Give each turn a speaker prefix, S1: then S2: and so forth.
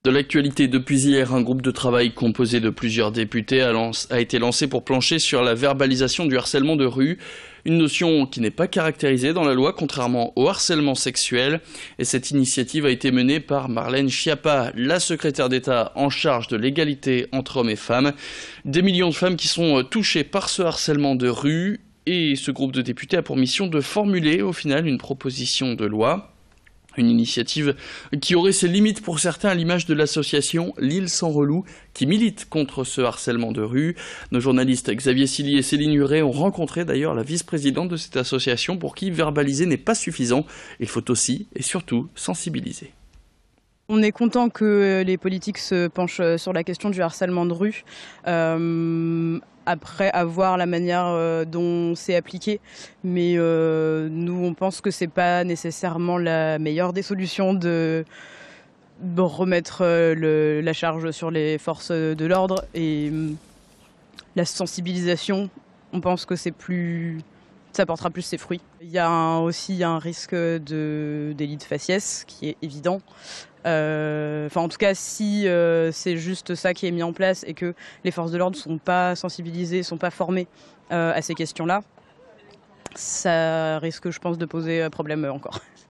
S1: De l'actualité depuis hier, un groupe de travail composé de plusieurs députés a été lancé pour plancher sur la verbalisation du harcèlement de rue, une notion qui n'est pas caractérisée dans la loi, contrairement au harcèlement sexuel. Et cette initiative a été menée par Marlène Schiappa, la secrétaire d'État en charge de l'égalité entre hommes et femmes. Des millions de femmes qui sont touchées par ce harcèlement de rue, et ce groupe de députés a pour mission de formuler au final une proposition de loi. Une initiative qui aurait ses limites pour certains à l'image de l'association L'Île sans relou qui milite contre ce harcèlement de rue. Nos journalistes Xavier Silly et Céline Huret ont rencontré d'ailleurs la vice-présidente de cette association pour qui verbaliser n'est pas suffisant. Il faut aussi et surtout sensibiliser.
S2: On est content que les politiques se penchent sur la question du harcèlement de rue. Après avoir la manière dont c'est appliqué, mais nous on pense que c'est pas nécessairement la meilleure des solutions de remettre la charge sur les forces de l'ordre, et la sensibilisation, on pense que ça portera plus ses fruits. Il y a aussi un risque de délit de faciès qui est évident. En tout cas, si c'est juste ça qui est mis en place et que les forces de l'ordre ne sont pas sensibilisées, ne sont pas formées à ces questions-là, ça risque, je pense, de poser problème encore.